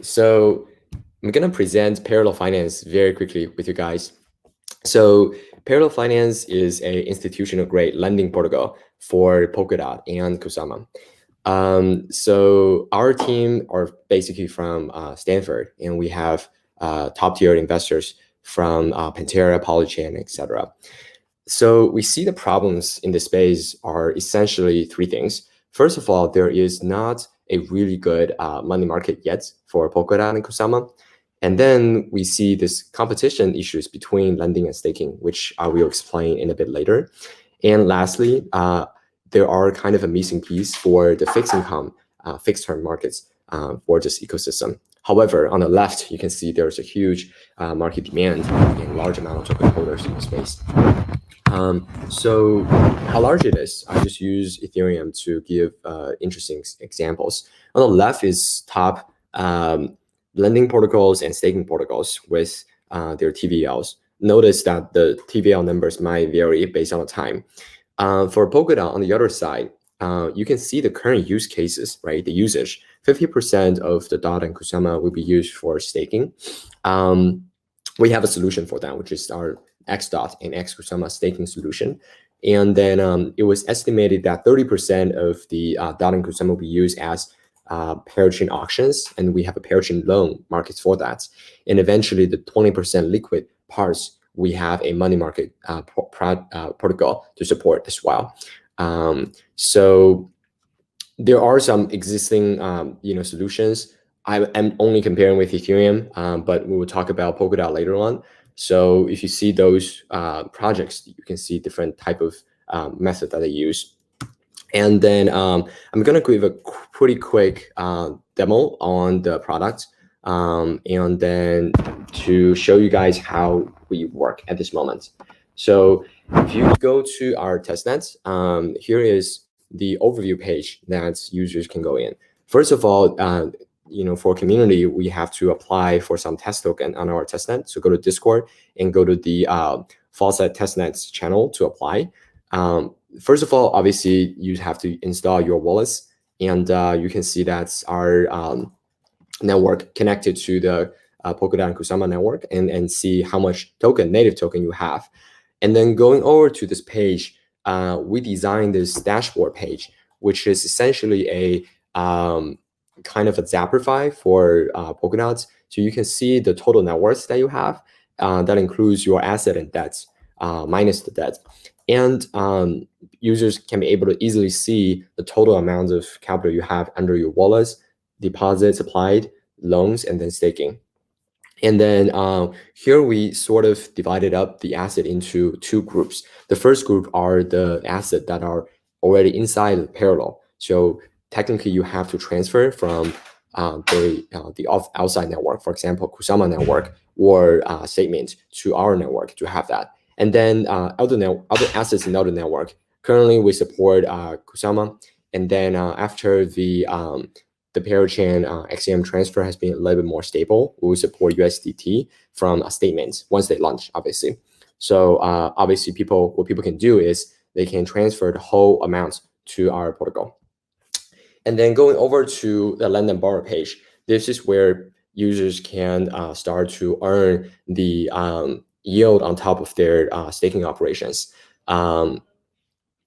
So I'm gonna present parallel finance very quickly with you guys. So parallel finance is a institutional grade lending protocol for Polkadot and Kusama. So our team are basically from Stanford, and we have top tier investors from Pantera, Polychain, etc. So we see the problems in the space are essentially three things. First of all, there is not a really good money market yet for Polkadot and Kusama. And then we see this competition issues between lending and staking, which I will explain in a bit later. And lastly, there are kind of a missing piece for the fixed income, fixed term markets for this ecosystem. However, on the left, you can see there's a huge market demand and large amount of token holders in the space. So how large it is, I just use Ethereum to give interesting examples. On the left is top lending protocols and staking protocols with their TVLs. Notice that the TVL numbers might vary based on the time. For Polkadot, on the other side, you can see the current use cases, right? The usage, 50% of the DOT and Kusama will be used for staking. We have a solution for that, which is our XDOT and XKusama staking solution. And then it was estimated that 30% of the DOT and Kusama will be used as parachain auctions, and we have a parachain loan market for that. And eventually the 20% liquid parts, we have a money market protocol to support as well. So there are some existing solutions. I'm only comparing with Ethereum, but we will talk about Polkadot later on. So if you see those projects, you can see different type of method that they use. And then I'm going to give a pretty quick demo on the product, and then to show you guys how we work at this moment. So if you go to our testnet, here is the overview page that users can go in. First of all, for community, we have to apply for some test token on our testnet. So go to Discord and go to the Faucet testnet channel to apply. First of all, obviously, you have to install your wallets, and you can see that's our network connected to the Polkadot and Kusama network, and see how much native token you have. And then going over to this page, we designed this dashboard page, which is essentially a kind of a Zappify for Polkadot. So you can see the total net worth that you have. That includes your asset and debts minus the debt. And users can be able to easily see the total amount of capital you have under your wallets, deposits applied, loans, and then staking. And then here we sort of divided up the asset into two groups. The first group are the assets that are already inside the parallel. So technically you have to transfer from the outside network, for example, Kusama network or statement to our network to have that. And then other assets in other network. Currently we support Kusama, and then after the parachain XAM transfer has been a little bit more stable, we will support USDT from a statement once they launch, obviously. So obviously what people can do is they can transfer the whole amount to our protocol. And then going over to the lend and borrow page, this is where users can start to earn the yield on top of their staking operations.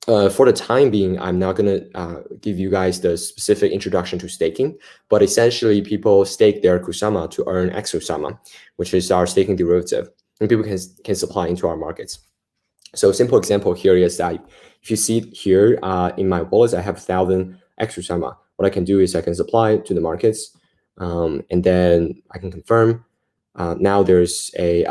For the time being, I'm not going to give you guys the specific introduction to staking, but essentially people stake their Kusama to earn XKusama, which is our staking derivative, and people can supply into our markets. So a simple example here is that if you see here in my wallets, I have 1,000 XKusama. What I can do is I can supply to the markets, and then I can confirm. Now there's a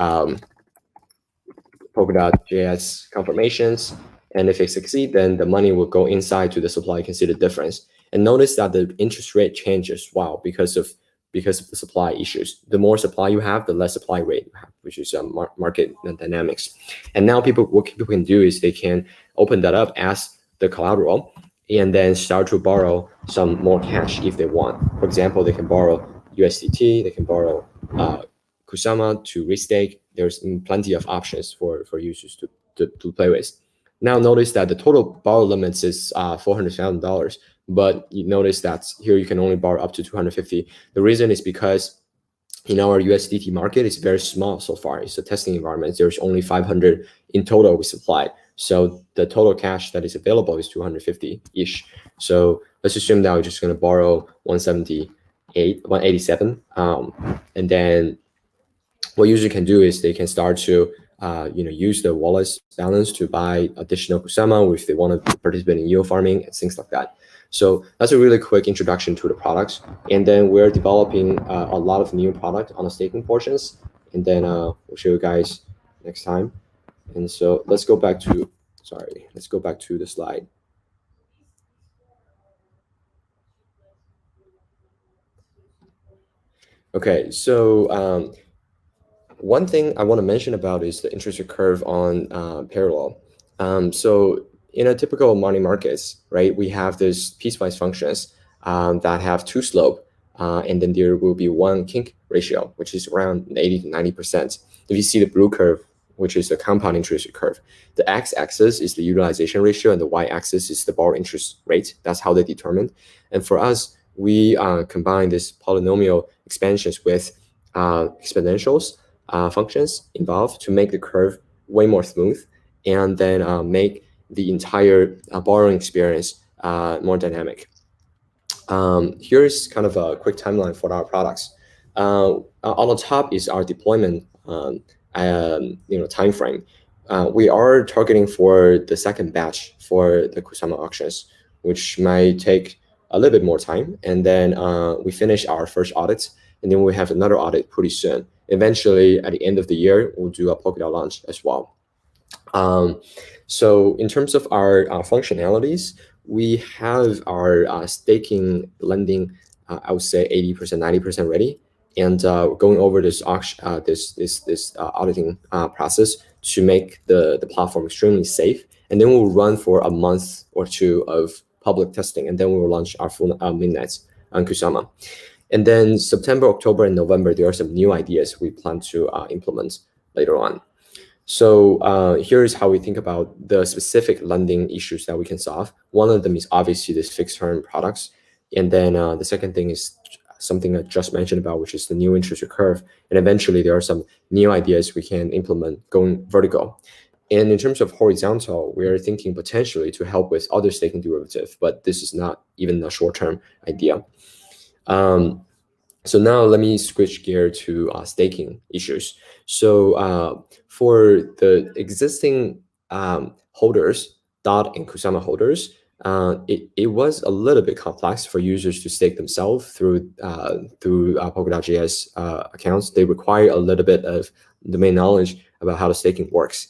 Polkadot.js confirmations. And if it succeeds, then the money will go inside to the supply. You can see the difference. And notice that the interest rate changes as well because of the supply issues. The more supply you have, the less supply rate you have, which is market dynamics. And now what people can do is they can open that up as the collateral and then start to borrow some more cash if they want. For example, they can borrow USDT, they can borrow Kusama to restake. There's plenty of options for users to play with. Now notice that the total borrow limits is $400,000, but you notice that here you can only borrow up to $250. The reason is because in our USDT market is very small so far. It's a testing environment. There's only 500 in total we supplied. So the total cash that is available is 250-ish. So let's assume that we're just going to borrow 187. And then what user can do is they can start to use the wallet's balance to buy additional Kusama if they want to participate in yield farming and things like that. So that's a really quick introduction to the products. And then we're developing a lot of new product on the staking portions. And then we'll show you guys next time. And so let's go back to, let's go back to the slide. Okay, so one thing I want to mention about is the interest rate curve on parallel. So in a typical money markets, right, we have this piecewise functions that have two slope, and then there will be one kink ratio, which is around 80 to 90%. If you see the blue curve, which is the compound interest rate curve, the x-axis is the utilization ratio and the y-axis is the borrow interest rate. That's how they determined. And for us, we combine this polynomial expansions with exponentials functions involved to make the curve way more smooth and then make the entire borrowing experience more dynamic. Here's kind of a quick timeline for our products. On the top is our deployment time frame. We are targeting for the second batch for the Kusama auctions, which might take a little bit more time. And then we finish our first audit, and then we have another audit pretty soon. Eventually, at the end of the year, we'll do a Polkadot launch as well. So in terms of our functionalities, we have our staking lending, I would say 80%, 90% ready, and going over this auditing process to make the platform extremely safe. And then we'll run for a month or two of public testing, and then we will launch our full mainnets on Kusama. And then September, October, and November, there are some new ideas we plan to implement later on. So here's how we think about the specific lending issues that we can solve. One of them is obviously this fixed term products. And then the second thing is something I just mentioned about, which is the new interest rate curve. And eventually there are some new ideas we can implement going vertical. And in terms of horizontal, we are thinking potentially to help with other staking derivative, but this is not even a short-term idea. So now let me switch gear to staking issues. So for the existing holders, DOT and Kusama holders, it was a little bit complex for users to stake themselves through Polkadot.js accounts. They require a little bit of domain knowledge about how the staking works.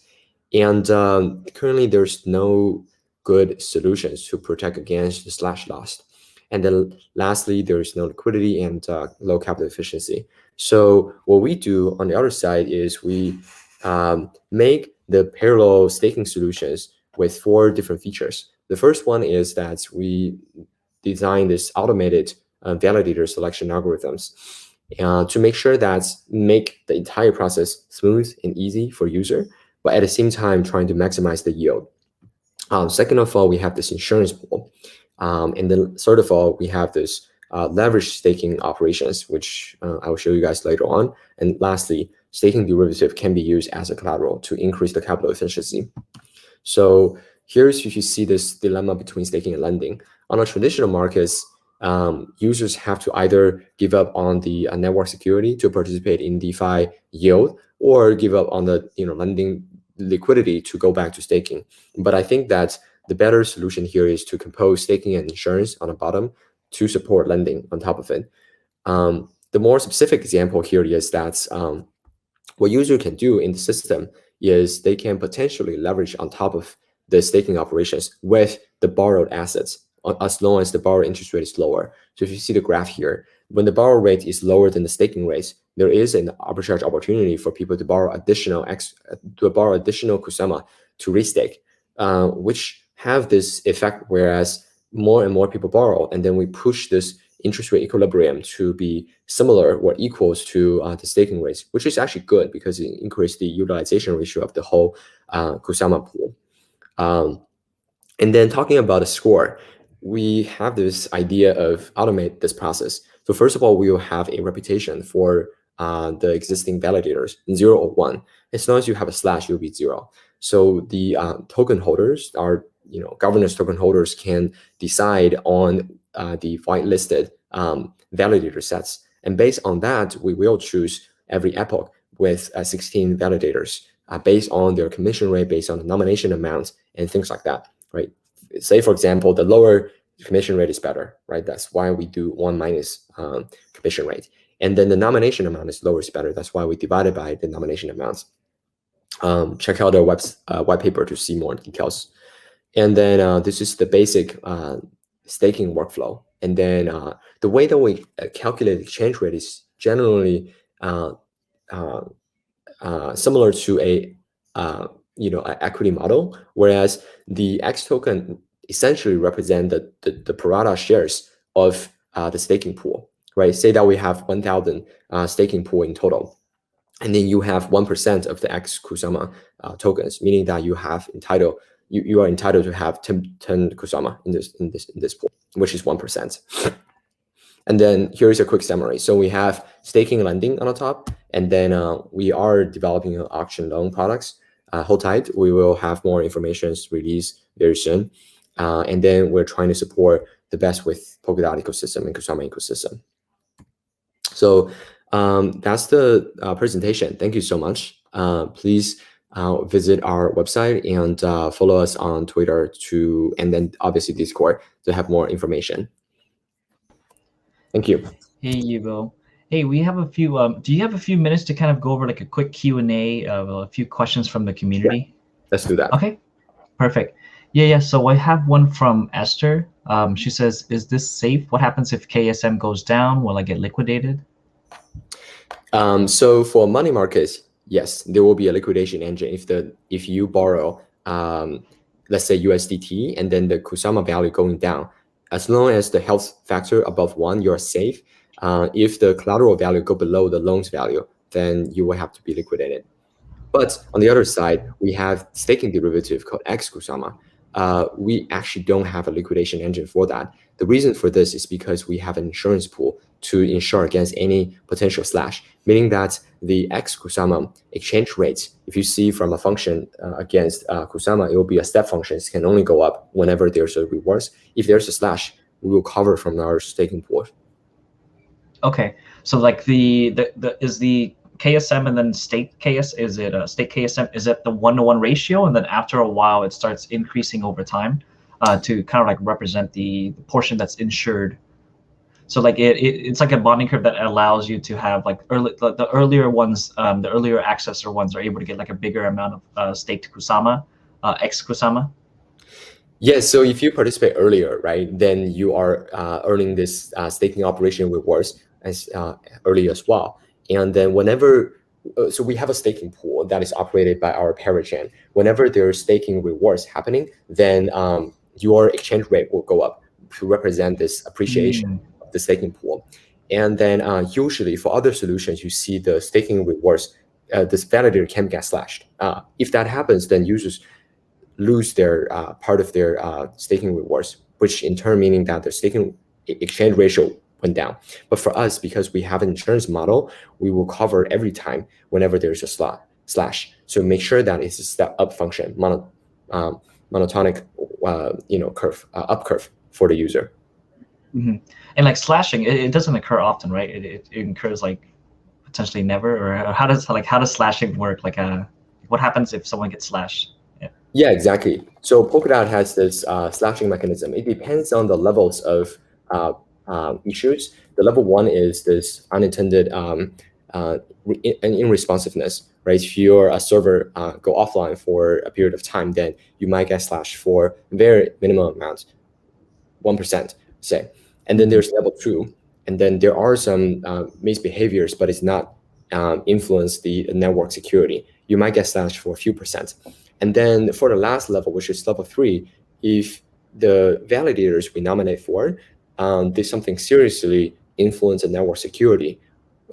And currently, there's no good solutions to protect against the slash loss. And then lastly, there is no liquidity and low capital efficiency. So what we do on the other side is we make the parallel staking solutions with 4 different features. The first one is that we design this automated validator selection algorithms to make sure that make the entire process smooth and easy for user, but at the same time trying to maximize the yield. Second of all, we have this insurance pool. And then third of all, we have this leverage staking operations, which I will show you guys later on. And lastly, staking derivative can be used as a collateral to increase the capital efficiency. So here's if you see this dilemma between staking and lending. On a traditional markets, users have to either give up on the network security to participate in DeFi yield, or give up on the lending liquidity to go back to staking. But I think that the better solution here is to compose staking and insurance on the bottom to support lending on top of it. The more specific example here is that what user can do in the system is they can potentially leverage on top of the staking operations with the borrowed assets, as long as the borrow interest rate is lower. So if you see the graph here, when the borrow rate is lower than the staking rate, there is an arbitrage opportunity for people to borrow additional Kusama to restake, which have this effect, whereas more and more people borrow, and then we push this interest rate equilibrium to be similar or equals to the staking rates, which is actually good because it increases the utilization ratio of the whole Kusama pool. And then talking about the score, we have this idea of automate this process. So first of all, we will have a reputation for the existing validators, 0 or 1. As long as you have a slash, you'll be 0. So the token holders, our governance token holders, can decide on the whitelisted validator sets, and based on that, we will choose every epoch with 16 validators based on their commission rate, based on the nomination amount, and things like that, right? Say, for example, the lower commission rate is better, right? That's why we do 1 minus commission rate. And then the nomination amount is lower is better. That's why we divide it by the nomination amounts. Check out our white paper to see more details. And then this is the basic staking workflow. And then the way that we calculate exchange rate is generally similar to a equity model, whereas the X token essentially represent the pro rata shares of the staking pool, right? Say that we have 1,000 staking pool in total, and then you have 1% of the X Kusama tokens, meaning that you have you are entitled to have 10 Kusama in this pool, which is 1%. And then here's a quick summary. So we have staking and lending on the top, and then we are developing auction loan products. Hold tight, we will have more information released very soon. And then we're trying to support the best with Polkadot ecosystem and Kusama ecosystem. So that's the presentation. Thank you so much. Please visit our website and follow us on Twitter and then obviously Discord to have more information. Thank you. Hey, Yubo. Hey, we have a few. Do you have a few minutes to kind of go over like a quick Q&A of a few questions from the community? Yeah, let's do that. Okay, perfect. Yeah. So I have one from Esther. She says, "Is this safe? What happens if KSM goes down? Will I get liquidated?" So for money markets, yes, there will be a liquidation engine if you borrow, let's say USDT, and then the Kusama value going down. As long as the health factor above 1, you're safe. If the collateral value go below the loans value, then you will have to be liquidated. But on the other side, we have staking derivative called X Kusama. We actually don't have a liquidation engine for that. The reason for this is because we have an insurance pool to insure against any potential slash, meaning that the X Kusama exchange rates, if you see from a function against Kusama, it will be a step function. It can only go up whenever there's a reverse. If there's a slash, we will cover from our staking pool. Okay, so like is the KSM and then state KS, is it a state KSM? Is it the 1-to-1 ratio, and then after a while it starts increasing over time to kind of like represent the portion that's insured? So like it's like a bonding curve that allows you to have like the earlier ones, the earlier accessor ones are able to get like a bigger amount of staked Kusama, X Kusama. Yes, so if you participate earlier, right, then you are earning this staking operation rewards as early as well. And then whenever, so we have a staking pool that is operated by our parachain. Whenever there's staking rewards happening, then your exchange rate will go up to represent this appreciation of the staking pool. And then usually for other solutions, you see the staking rewards, this validator can get slashed. If that happens, then users lose their part of their staking rewards, which in turn meaning that their staking exchange ratio went down. But for us, because we have an insurance model, we will cover every time whenever there's a slash. So make sure that it's a step up function, monotonic, curve, up curve for the user. Mm-hmm. And like slashing, it doesn't occur often, right? It occurs like potentially never, or how does slashing work? Like what happens if someone gets slashed? Yeah, exactly. So Polkadot has this slashing mechanism. It depends on the levels of issues. The level 1 is this unintended irresponsiveness, right? If your server go offline for a period of time, then you might get slashed for very minimum amount, 1%, say. And then there's level 2, and then there are some misbehaviors, but it's not influence the network security. You might get slashed for a few percent. And then for the last level, which is level 3, if the validators we nominate for did something seriously influence the network security,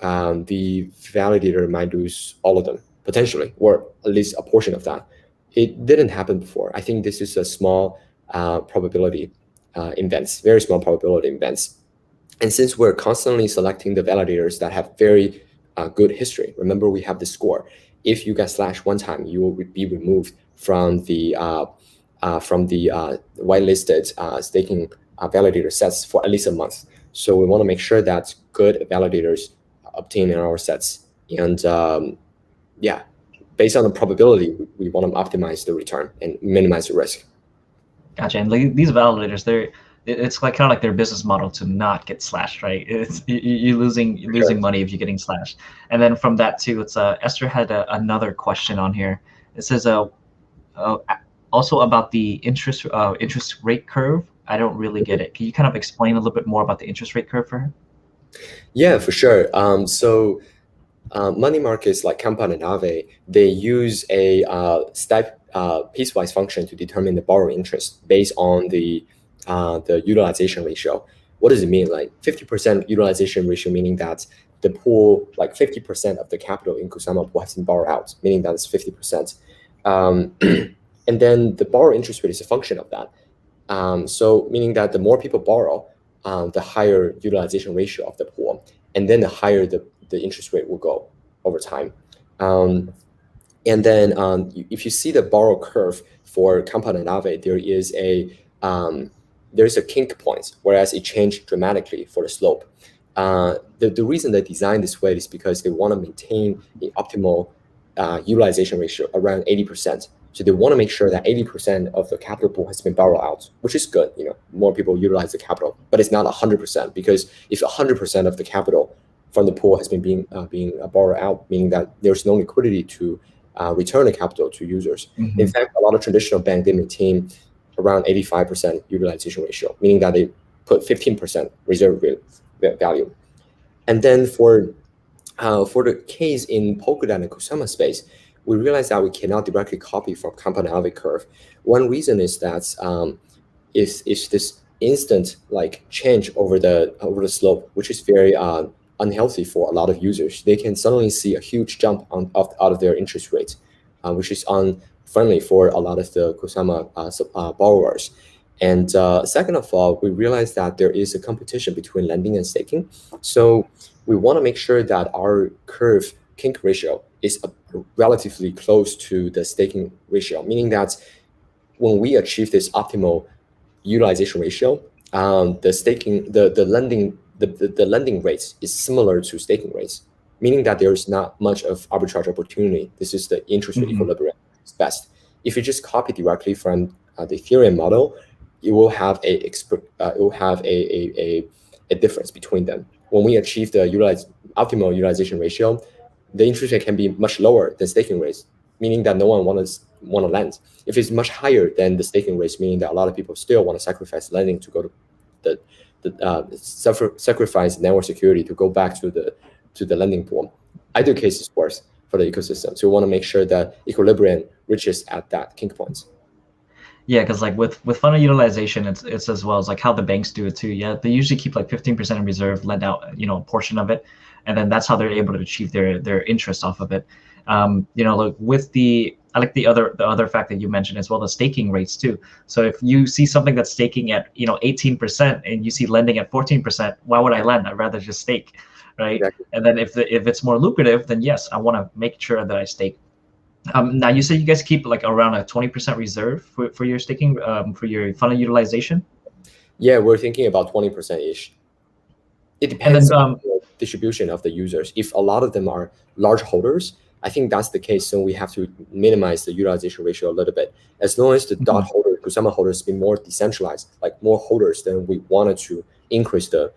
the validator might lose all of them, potentially, or at least a portion of that. It didn't happen before. I think this is a small probability events, very small probability events. And since we're constantly selecting the validators that have very good history. Remember, we have the score. If you get slashed one time, you will be removed from the whitelisted staking validator sets for at least a month. So we want to make sure that good validators obtain in our sets. And yeah, based on the probability, we want to optimize the return and minimize the risk. Gotcha. And these validators, it's like kind of like their business model to not get slashed, right? It's you're losing money if you're getting slashed. And then from that too, it's Esther had another question on here. It says also about the interest rate curve. I don't really get it. Can you kind of explain a little bit more about the interest rate curve for her? Yeah, for sure. So money markets like Compound and Aave, they use a step piecewise function to determine the borrowing interest based on the utilization ratio. What does it mean? Like 50% utilization ratio, meaning that the pool, like 50% of the capital in Kusama pool has been borrowed out, meaning that it's 50%. And then the borrow interest rate is a function of that. So meaning that the more people borrow, the higher utilization ratio of the pool, and then the higher the interest rate will go over time. And then if you see the borrow curve for Compound and Aave, there's a kink point, whereas it changed dramatically for the slope. The reason they designed this way is because they want to maintain the optimal utilization ratio around 80%. So they want to make sure that 80% of the capital pool has been borrowed out, which is good. More people utilize the capital, but it's not 100%, because if 100% of the capital from the pool has been being borrowed out, meaning that there's no liquidity to return the capital to users. Mm-hmm. In fact, a lot of traditional banks, they maintain around 85% utilization ratio, meaning that they put 15% reserve value. And then for the case in Polkadot and Kusama space, we realized that we cannot directly copy from Compound and Aave curve. One reason is that if this instant change over the slope, which is very unhealthy for a lot of users. They can suddenly see a huge jump out of their interest rate, which is unfriendly for a lot of the Kusama borrowers. And second of all, we realized that there is a competition between lending and staking. So we want to make sure that our curve kink ratio is relatively close to the staking ratio, meaning that when we achieve this optimal utilization ratio, the lending rates is similar to staking rates, meaning that there is not much of arbitrage opportunity. This is the interest rate equilibrium. It's best. If you just copy directly from the Ethereum model, it will have a difference between them. When we achieve the optimal utilization ratio, the interest rate can be much lower than staking rates, meaning that no one want to lend. If it's much higher than the staking rates, meaning that a lot of people still want to sacrifice lending to go to sacrifice network security to go back to the lending pool. Either case is worse for the ecosystem. So we want to make sure that equilibrium reaches at that kink point. Yeah, because with fund utilization, it's as well as how the banks do it too. Yeah, they usually keep 15% in reserve, lend out a portion of it, and then that's how they're able to achieve their interest off of it. With I like the other fact that you mentioned as well, the staking rates too. So if you see something that's staking at 18% and you see lending at 14%, why would I lend? I'd rather just stake, right? Exactly. And then if it's more lucrative, then yes, I want to make sure that I stake. Now you said you guys keep around a 20% reserve for your staking, for your fund utilization. Yeah, we're thinking about 20% ish. It depends on the distribution of the users. If a lot of them are large holders, I think that's the case. So we have to minimize the utilization ratio a little bit. As long as the DOT holder, Kusama holders, be more decentralized, more holders, then we wanted to increase the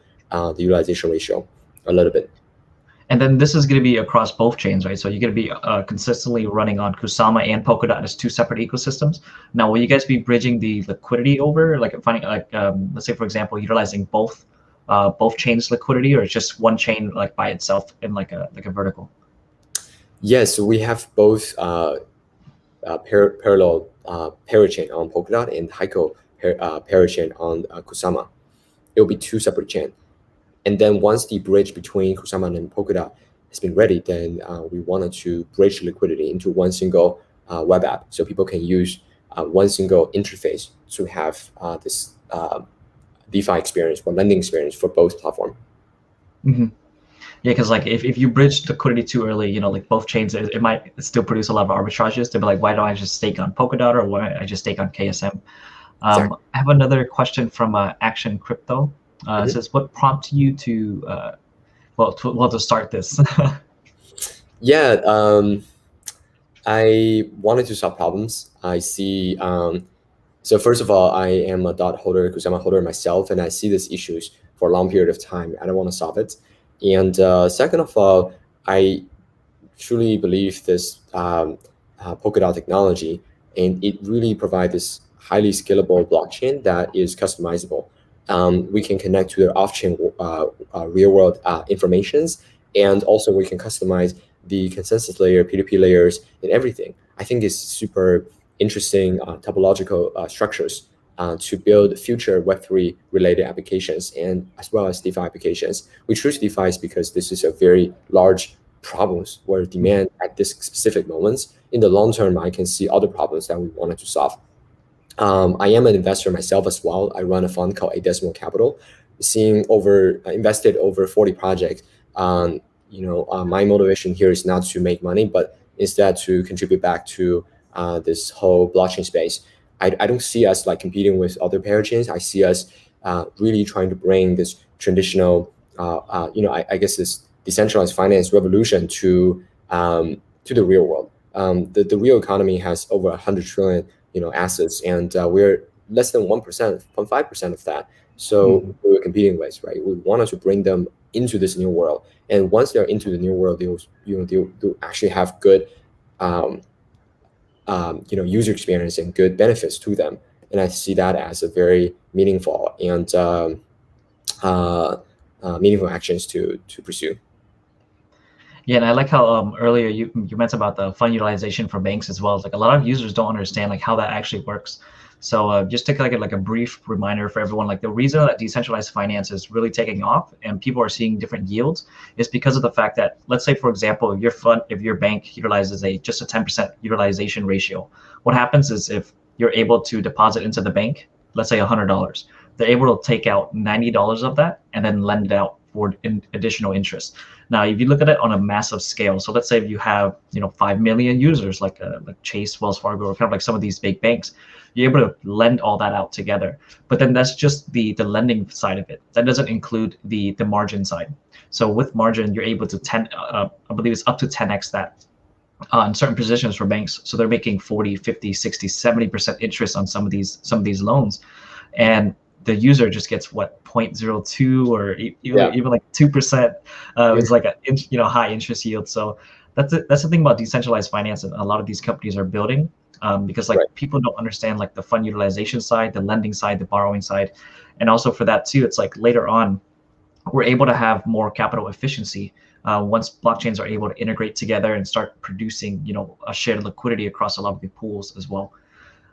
utilization ratio a little bit. And then this is going to be across both chains, right? So you're going to be consistently running on Kusama and Polkadot as two separate ecosystems. Now, will you guys be bridging the liquidity over, finding let's say for example, utilizing both chains liquidity, or just one chain by itself in like a vertical? Yes, we have both parallel parachain on Polkadot and Heiko parachain on Kusama. It will be two separate chains. And then once the bridge between Kusama and Polkadot has been ready, then we wanted to bridge liquidity into one single web app, so people can use one single interface to have this DeFi experience or lending experience for both platforms. Mm-hmm. Yeah, because like if you bridge liquidity too early, like both chains, it might still produce a lot of arbitrages. To be like, why don't I just stake on Polkadot, or why don't I just stake on KSM? Exactly. I have another question from Action Crypto. It Mhm. says, what prompted you to to start this? Yeah, I wanted to solve problems. I see. So first of all, I am a dot holder because I'm a holder myself, and I see these issues for a long period of time. I don't want to solve it. And second of all, I truly believe this Polkadot technology, and it really provides this highly scalable blockchain that is customizable. We can connect to the off-chain real-world informations, and also we can customize the consensus layer, P2P layers, and everything. I think it's super interesting topological structures to build future Web3 related applications and as well as DeFi applications. We choose DeFi because this is a very large problems where demand at this specific moments. In the long term, I can see other problems that we wanted to solve. I am an investor myself as well. I run a fund called A Decimal Capital, seeing over invested over 40 projects. My motivation here is not to make money, but instead to contribute back to this whole blockchain space. I don't see us like competing with other parachains. I see us really trying to bring this traditional, I guess this decentralized finance revolution to the real world. The real economy has over 100 trillion assets, and we're less than 1%, 0.5% of that. So Mhm. we were competing with, right? We wanted to bring them into this new world, and once they're into the new world, they'll actually have good, um, user experience and good benefits to them. And I see that as a very meaningful and uh, meaningful actions to pursue. Yeah, and I like how earlier you mentioned about the fund utilization for banks as well. It's like a lot of users don't understand like how that actually works. So just to like a brief reminder for everyone, like the reason that decentralized finance is really taking off and people are seeing different yields is because of the fact that, let's say for example, if your bank utilizes just a 10% utilization ratio, what happens is if you're able to deposit into the bank, let's say $100, they're able to take out $90 of that and then lend it out for additional interest. Now, if you look at it on a massive scale, so let's say if you have 5 million users like Chase, Wells Fargo, or kind of like some of these big banks, you're able to lend all that out together. But then that's just the lending side of it. That doesn't include the margin side. So with margin, you're able to I believe it's up to 10x that in certain positions for banks. So they're making 40, 50, 60, 70% interest on some of these loans, and the user just gets what, 0.02 or Yeah. even like 2%. Yeah. It's like a high interest yield. So that's the thing about decentralized finance, and a lot of these companies are building, because like Right. people don't understand like the fund utilization side, the lending side, the borrowing side, and also for that too, it's like later on we're able to have more capital efficiency once blockchains are able to integrate together and start producing a shared liquidity across a lot of the pools as well.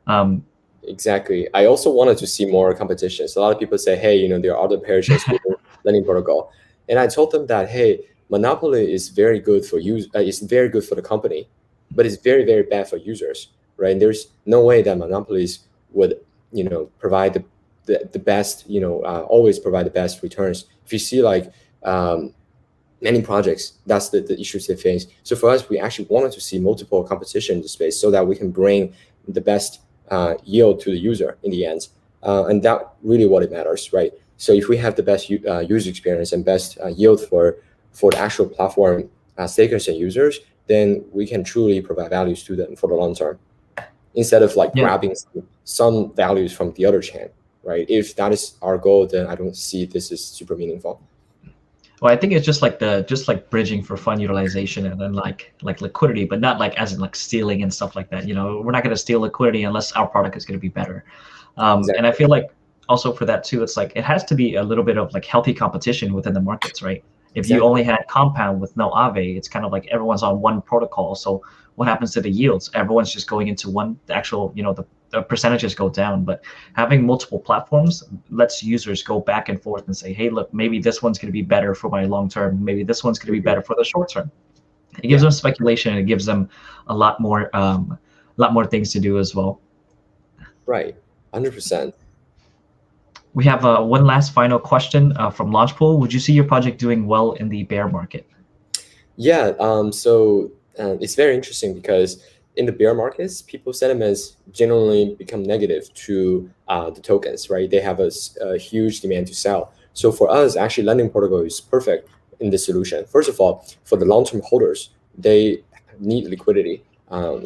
um, Exactly. I also wanted to see more competitions. A lot of people say, hey, there are other parachains with lending protocol. And I told them that, hey, monopoly is very good for you. It's very good for the company, but it's very, very bad for users, right? And there's no way that monopolies would, provide the best, always provide the best returns. If you see like many projects, that's the issues they face. So for us, we actually wanted to see multiple competition in the space so that we can bring the best yield to the user in the end. And that really what it matters, right? So if we have the best user experience and best yield for the actual platform stakers and users, then we can truly provide values to them for the long term instead of like yeah. grabbing some values from the other chain, right? If that is our goal, then I don't see this is super meaningful. Well, I think it's just like bridging for fund utilization and then like liquidity, but not like as in like stealing and stuff like that. We're not going to steal liquidity unless our product is going to be better. And I Exactly. feel like also for that too, it's like it has to be a little bit of like healthy competition within the markets, right? If you Exactly. only had Compound with no Aave, it's kind of like everyone's on one protocol. So what happens to the yields? Everyone's just going into one. The actual, the percentages go down. But having multiple platforms lets users go back and forth and say, hey, look, maybe this one's going to be better for my long term. Maybe this one's going to be Mhm. better for the short term. It gives Yeah. them speculation, and it gives them a lot more things to do as well. Right. 100%. We have one last final question from Launchpool. Would you see your project doing well in the bear market? Yeah, so it's very interesting because in the bear markets, people's sentiments generally become negative to the tokens, right? They have a huge demand to sell. So for us, actually, lending protocol is perfect in this solution. First of all, for the long-term holders, they need liquidity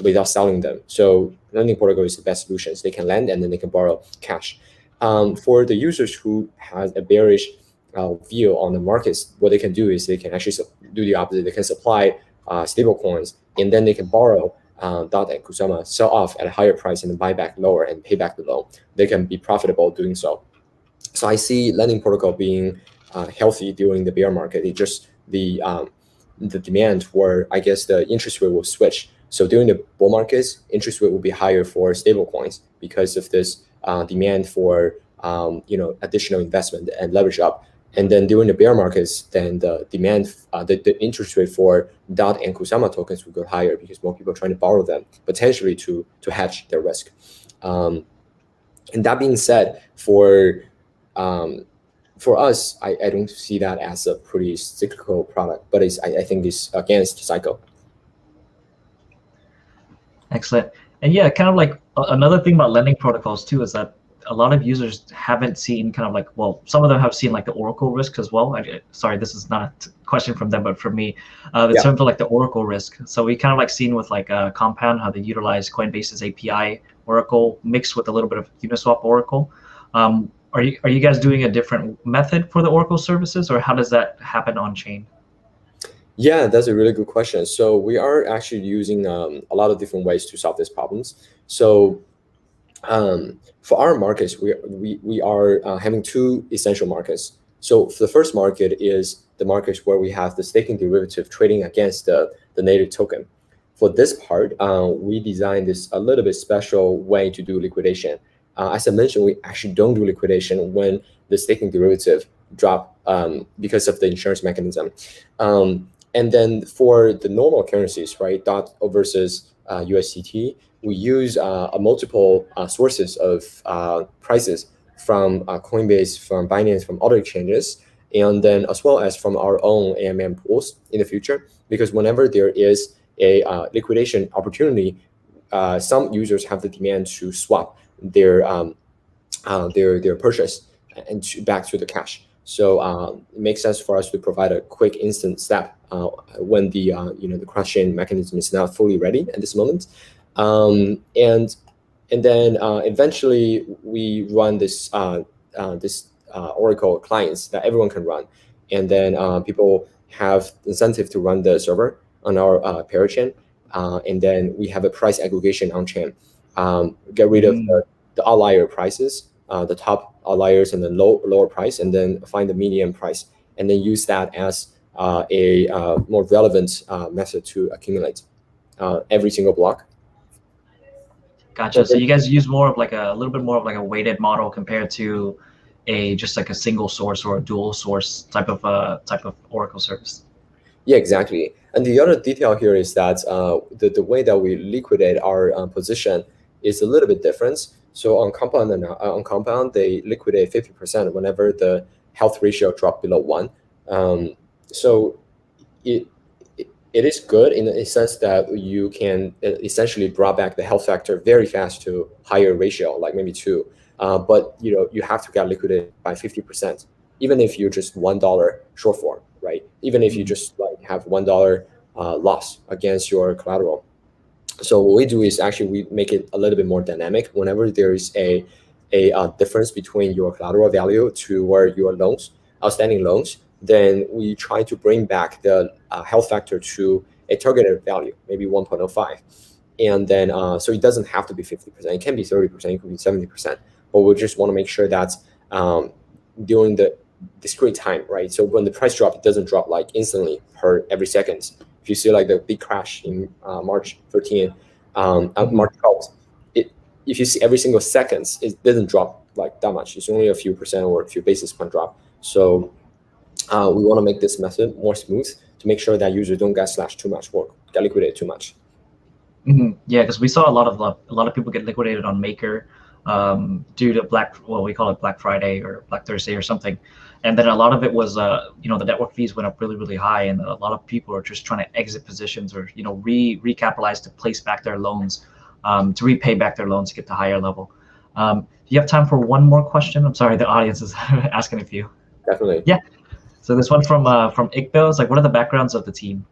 without selling them. So lending protocol is the best solution. So they can lend and then they can borrow cash. For the users who has a bearish view on the markets, what they can do is they can actually do the opposite. They can supply stable coins and then they can borrow DOT and Kusama, sell off at a higher price and then buy back lower and pay back the loan. They can be profitable doing so. So I see lending protocol being healthy during the bear market. It just the demand for, I guess, the interest rate will switch. So during the bull markets, interest rate will be higher for stable coins because of this demand for additional investment and leverage up. And then during the bear markets, then the demand, the interest rate for DOT and Kusama tokens will go higher because more people are trying to borrow them, potentially to hedge their risk. And that being said, for us, I don't see that as a pretty cyclical product, but I think it's against the cycle. Excellent. And yeah, kind of like another thing about lending protocols too is that a lot of users haven't seen kind of like, well, some of them have seen like the Oracle risk as well. Sorry, this is not a question from them, but for me, in terms of like the Oracle risk. So we kind of like seen with like Compound, how they utilize Coinbase's API Oracle mixed with a little bit of Uniswap Oracle. Are you guys doing a different method for the Oracle services, or how does that happen on chain? Yeah, that's a really good question. So we are actually using a lot of different ways to solve these problems. So for our markets, we are having two essential markets. So the first market is the markets where we have the staking derivative trading against the native token. For this part, we designed this a little bit special way to do liquidation. As I mentioned, we actually don't do liquidation when the staking derivative drop because of the insurance mechanism. And then for the normal currencies, right, DOT versus USDT, we use multiple sources of prices from Coinbase, from Binance, from other exchanges, and then as well as from our own AMM pools in the future. Because whenever there is a liquidation opportunity, some users have the demand to swap their purchase and back to the cash. So it makes sense for us to provide a quick instant step when the the cross-chain mechanism is not fully ready at this moment. And then eventually we run this Oracle clients that everyone can run, and then people have incentive to run the server on our parachain, and then we have a price aggregation on chain. Get rid of the outlier prices, the top outliers and the lower price, and then find the median price, and then use that as a more relevant method to accumulate every single block. Gotcha. So you guys use more of like a little bit more of like a weighted model compared to just like a single source or a dual source type of Oracle service. Yeah, exactly. And the other detail here is that the way that we liquidate our position is a little bit different. So on Compound, they liquidate 50% whenever the health ratio drop below 1. So it is good in the sense that you can essentially draw back the health factor very fast to higher ratio, like maybe 2. But you have to get liquidated by 50%, even if you're just $1 shortfall, right? Even if you just like have $1 loss against your collateral. So what we do is actually we make it a little bit more dynamic. Whenever there is a difference between your collateral value to where your outstanding loans, then we try to bring back the health factor to a targeted value, maybe 1.05. And then so it doesn't have to be 50%. It can be 30%. It could be 70%. But we just want to make sure that during the discrete time, right? So when the price drop, it doesn't drop like instantly per every second. If you see like the big crash in March 13th, March 12th, if you see every single seconds, it doesn't drop like that much. It's only a few percent or a few basis point drop. So we want to make this method more smooth to make sure that users don't get slashed too much or get liquidated too much. Yeah, because we saw a lot of people get liquidated on Maker. due to we call it Black Friday or Black Thursday or something. And then a lot of it was, the network fees went up really, really high, and a lot of people are just trying to exit positions or, recapitalize to place back their loans, to repay back their loans to get to higher level. Do you have time for one more question? I'm sorry, the audience is asking a few. Definitely. Yeah. So this one from Iqbal is like, what are the backgrounds of the team?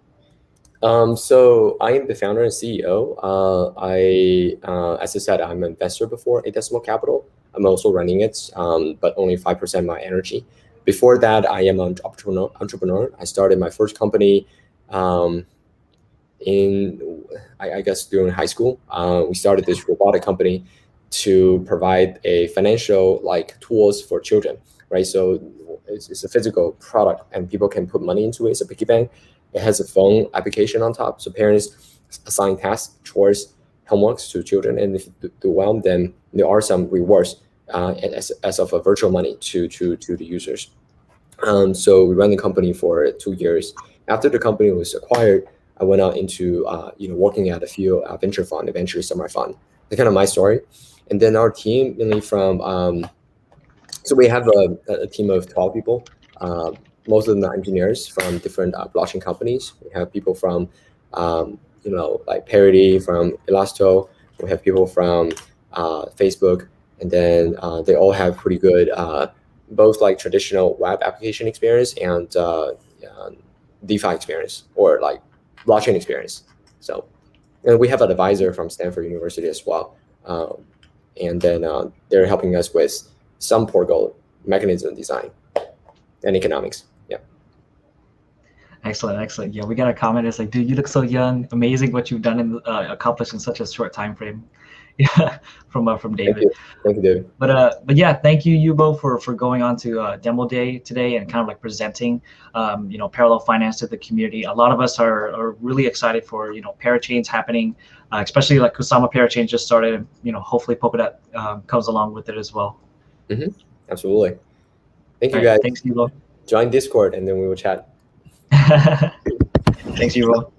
So I am the founder and CEO. As I said, I'm an investor before a Decimal Capital. I'm also running it, but only 5% my energy. Before that, I am an entrepreneur. I started my first company I guess during high school. We started this robotic company to provide a financial tools for children, right? So it's a physical product and people can put money into it. It's a piggy bank. It has a phone application on top. So parents assign tasks, chores, homeworks to children. And if you do well, then there are some rewards as of a virtual money to the users. So we ran the company for 2 years. After the company was acquired, I went out into working at a few venture fund, eventually summer fund. That's kind of my story. And then our team, mainly from so we have a team of 12 people. Most of them are engineers from different blockchain companies. We have people from like Parity, from Elasto. We have people from Facebook, and then they all have pretty good both like traditional web application experience and DeFi experience, or like blockchain experience. So, and we have an advisor from Stanford University as well. And then they're helping us with some Porgo mechanism design and economics. Yeah. Excellent. Yeah, we got a comment. It's like, dude, you look so young. Amazing what you've done and accomplished in such a short time frame. Yeah, from David. Thank you, David. But yeah, thank you, Yubo, for going on to demo day today and kind of like presenting, parallel finance to the community. A lot of us are really excited for parachains happening, especially like Kusama parachain just started, and hopefully Polkadot comes along with it as well. Mm-hmm. Absolutely. Thank you, guys. Thanks, Yubo. Join Discord and then we will chat. Thanks, Yubo.